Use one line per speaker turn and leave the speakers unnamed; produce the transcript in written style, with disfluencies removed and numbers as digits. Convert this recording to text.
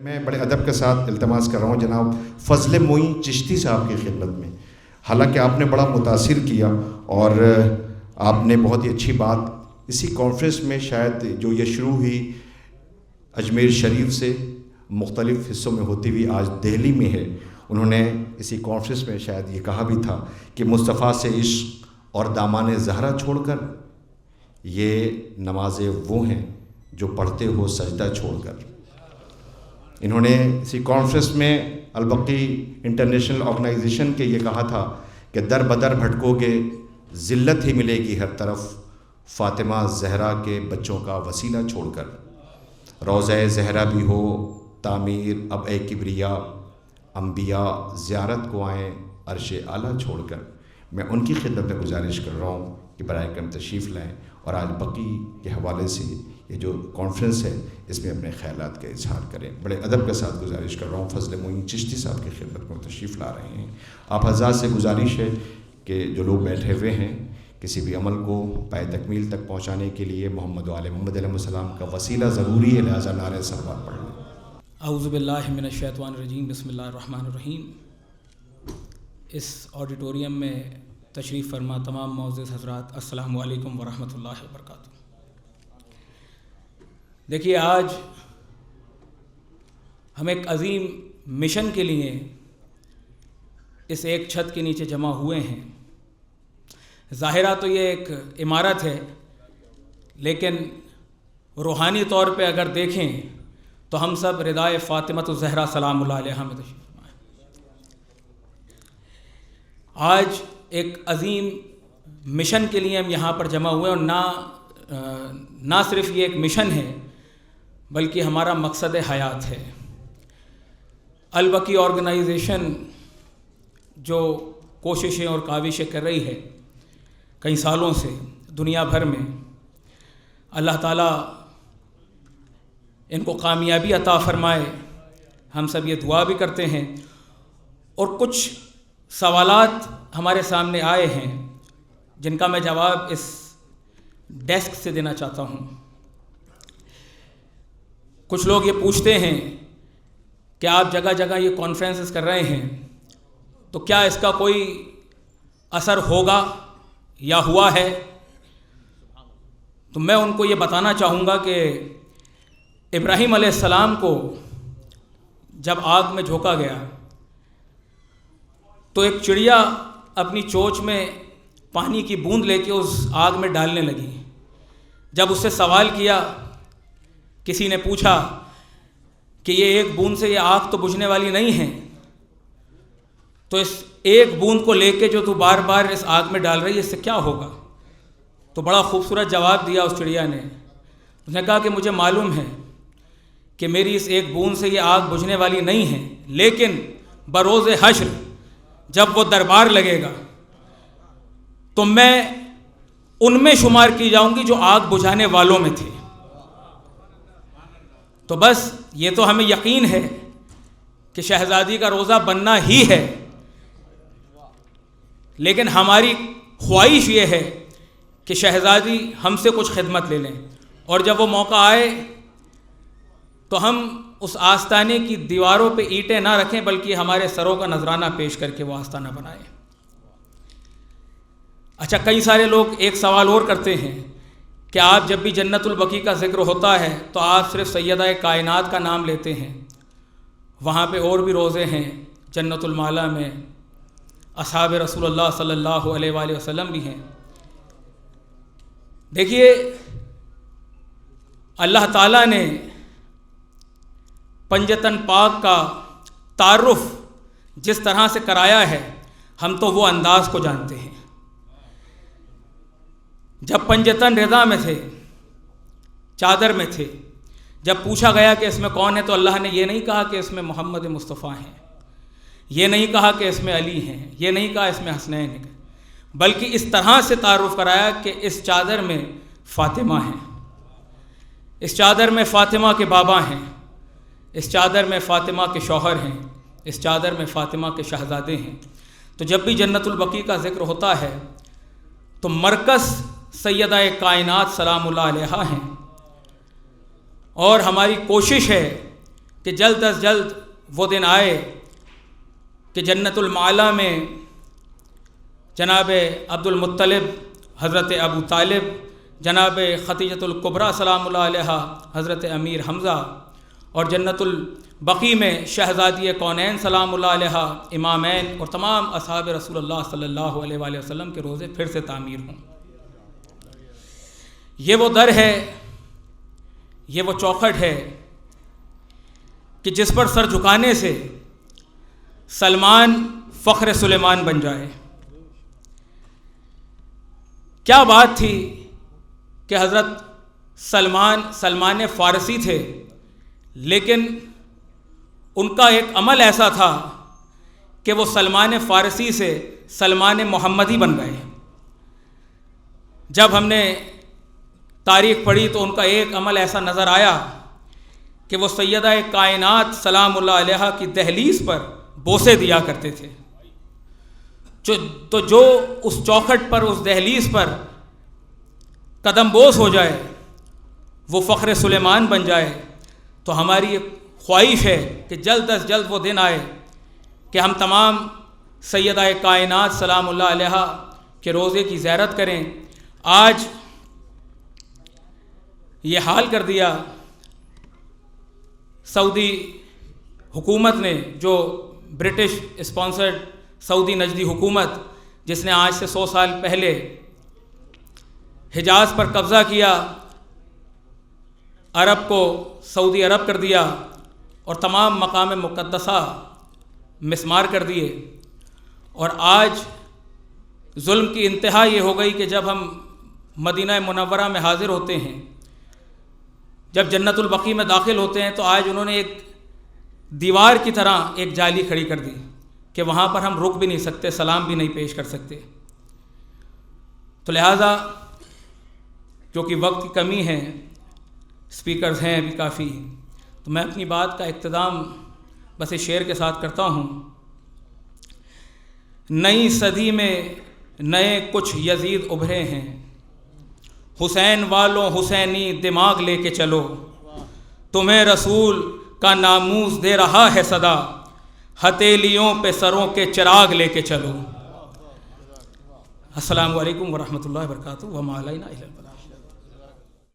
میں بڑے ادب کے ساتھ التماس کر رہا ہوں جناب فضل معین چشتی صاحب کی خدمت میں. حالانکہ آپ نے بڑا متاثر کیا اور آپ نے بہت ہی اچھی بات اسی کانفرنس میں شاید جو یہ شروع ہوئی اجمیر شریف سے مختلف حصوں میں ہوتی ہوئی آج دہلی میں ہے. انہوں نے اسی کانفرنس میں شاید یہ کہا بھی تھا کہ مصطفیٰ سے عشق اور دامان زہرا چھوڑ کر یہ نمازیں وہ ہیں جو پڑھتے ہو سجدہ چھوڑ کر. انہوں نے اسی کانفرنس میں البقی انٹرنیشنل آرگنائزیشن کے یہ کہا تھا کہ در بدر بھٹکو گے ذلت ہی ملے گی ہر طرف فاطمہ زہرا کے بچوں کا وسیلہ چھوڑ کر. روضہ زہرا بھی ہو تعمیر اب اے کبریا انبیاء زیارت کو آئیں عرش اعلیٰ چھوڑ کر. میں ان کی خدمت میں گزارش کر رہا ہوں کہ برائے کرم تشریف لائیں اور آج بقی کے حوالے سے یہ جو کانفرنس ہے اس میں اپنے خیالات کا اظہار کریں. بڑے ادب کے ساتھ گزارش کر رہا ہوں فضل معین چشتی صاحب کی خدمت میں تشریف لا رہے ہیں. آپ حضرات سے گزارش ہے کہ جو لوگ بیٹھے ہوئے ہیں کسی بھی عمل کو پائے تکمیل تک پہنچانے کے لیے محمد و آل محمد علیہ السلام کا وسیلہ ضروری ہے، لہٰذا نعرہ صلوات پڑھ لیں.
اعوذ باللہ من الشیطان الرجیم، بسم اللہ الرحمن الرحیم. اس آڈیٹوریم میں تشریف فرما تمام معزز حضرات، السلام علیکم ورحمۃ اللہ وبرکاتہ. دیکھیے، آج ہم ایک عظیم مشن کے لیے اس ایک چھت کے نیچے جمع ہوئے ہیں. ظاہرہ تو یہ ایک عمارت ہے، لیکن روحانی طور پہ اگر دیکھیں تو ہم سب ردائے فاطمۃ الزہرا سلام اللہ علیہا میں تشریف فرما ہیں. آج ایک عظیم مشن کے لیے ہم یہاں پر جمع ہوئے، اور نہ صرف یہ ایک مشن ہے بلکہ ہمارا مقصد حیات ہے. البقی آرگنائزیشن جو کوششیں اور کاوشیں کر رہی ہے کئی سالوں سے دنیا بھر میں، اللہ تعالیٰ ان کو کامیابی عطا فرمائے. ہم سب یہ دعا بھی کرتے ہیں. اور کچھ سوالات ہمارے سامنے آئے ہیں جن کا میں جواب اس ڈیسک سے دینا چاہتا ہوں. کچھ لوگ یہ پوچھتے ہیں کہ آپ جگہ جگہ یہ کانفرنسز کر رہے ہیں تو کیا اس کا کوئی اثر ہوگا یا ہوا ہے؟ تو میں ان کو یہ بتانا چاہوں گا کہ ابراہیم علیہ السلام کو جب آگ میں جھونکا گیا تو ایک چڑیا اپنی چونچ میں پانی کی بوند لے کے اس آگ میں ڈالنے لگی. جب اس سے سوال کیا، کسی نے پوچھا کہ یہ ایک بوند سے یہ آگ تو بجھنے والی نہیں ہے، تو اس ایک بوند کو لے کے جو تو بار بار اس آگ میں ڈال رہی ہے اس سے کیا ہوگا؟ تو بڑا خوبصورت جواب دیا اس چڑیا نے. اس نے کہا کہ مجھے معلوم ہے کہ میری اس ایک بوند سے یہ آگ بجھنے والی نہیں ہے، لیکن بروز حشر جب وہ دربار لگے گا تو میں ان میں شمار کی جاؤں گی جو آگ بجھانے والوں میں تھے. تو بس یہ تو ہمیں یقین ہے کہ شہزادی کا روزہ بننا ہی ہے، لیکن ہماری خواہش یہ ہے کہ شہزادی ہم سے کچھ خدمت لے لیں، اور جب وہ موقع آئے تو ہم اس آستانے کی دیواروں پہ اینٹیں نہ رکھیں بلکہ ہمارے سروں کا نذرانہ پیش کر کے وہ آستانہ بنائیں. اچھا، کئی سارے لوگ ایک سوال اور کرتے ہیں کہ آپ جب بھی جنت البقیع کا ذکر ہوتا ہے تو آپ صرف سیدہ کائنات کا نام لیتے ہیں. وہاں پہ اور بھی روضے ہیں، جنت المالا میں اصحاب رسول اللہ صلی اللہ علیہ وآلہ وسلم بھی ہیں. دیکھیے، اللہ تعالیٰ نے پنجتن پاک کا تعارف جس طرح سے کرایا ہے ہم تو وہ انداز کو جانتے ہیں. جب پنجتن رضا میں تھے، چادر میں تھے، جب پوچھا گیا کہ اس میں کون ہے تو اللہ نے یہ نہیں کہا کہ اس میں محمد مصطفیٰ ہیں، یہ نہیں کہا کہ اس میں علی ہیں، یہ نہیں کہا اس میں حسنین ہیں، بلکہ اس طرح سے تعارف کرایا کہ اس چادر میں فاطمہ ہیں، اس چادر میں فاطمہ کے بابا ہیں، اس چادر میں فاطمہ کے شوہر ہیں، اس چادر میں فاطمہ کے شہزادے ہیں. تو جب بھی جنت البقیع کا ذکر ہوتا ہے تو مرکز سیدہ کائنات سلام اللہ علیہا ہیں، اور ہماری کوشش ہے کہ جلد از جلد وہ دن آئے کہ جنت المعلیٰ میں جناب عبد المطلب، حضرت ابو طالب، جناب خدیجۃ الکبریٰ سلام اللہ علیہا، حضرت امیر حمزہ، اور جنت البقیع میں شہزادی کونین سلام اللہ علیہا، امامین اور تمام اصحاب رسول اللہ صلی اللہ علیہ وآلہ وسلم کے روزے پھر سے تعمیر ہوں۔ یہ وہ در ہے، یہ وہ چوکھٹ ہے کہ جس پر سر جھکانے سے سلمان فخر سلیمان بن جائے۔ کیا بات تھی کہ حضرت سلمان فارسی تھے، لیکن ان کا ایک عمل ایسا تھا کہ وہ سلمان فارسی سے سلمان محمدی بن گئے۔ جب ہم نے تاریخ پڑھی تو ان کا ایک عمل ایسا نظر آیا کہ وہ سیدہ کائنات سلام اللہ علیہا کی دہلیز پر بوسے دیا کرتے تھے۔ تو جو اس چوکھٹ پر، اس دہلیز پر قدم بوس ہو جائے، وہ فخر سلیمان بن جائے، تو ہماری ایک خواہش ہے کہ جلد از جلد وہ دن آئے کہ ہم تمام سیدہ کائنات سلام اللہ علیہا کے روزے کی زیارت کریں۔ آج یہ حال کر دیا سعودی حکومت نے، جو برٹش اسپانسرڈ سعودی نجدی حکومت، جس نے آج سے 100 سال پہلے حجاز پر قبضہ کیا، عرب کو سعودی عرب کر دیا اور تمام مقام مقدسہ مسمار کر دیے، اور آج ظلم کی انتہا یہ ہو گئی کہ جب ہم مدینہ منورہ میں حاضر ہوتے ہیں، جب جنت البقیع میں داخل ہوتے ہیں، تو آج انہوں نے ایک دیوار کی طرح ایک جالی کھڑی کر دی کہ وہاں پر ہم رک بھی نہیں سکتے، سلام بھی نہیں پیش کر سکتے۔ تو لہٰذا کیونکہ وقت کی کمی ہے، اسپیکرز ہیں ابھی کافی، تو میں اپنی بات کا اختتام بس اس شعر کے ساتھ کرتا ہوں۔ نئی صدی میں نئے کچھ یزید ابھرے ہیں، حسین والوں حسینی دماغ لے کے چلو، تمہیں رسول کا ناموس دے رہا ہے صدا، ہتھیلیوں پہ سروں کے چراغ لے کے چلو۔ السلام علیکم ورحمۃ اللہ وبرکاتہ، وما علینا الا البلاغ۔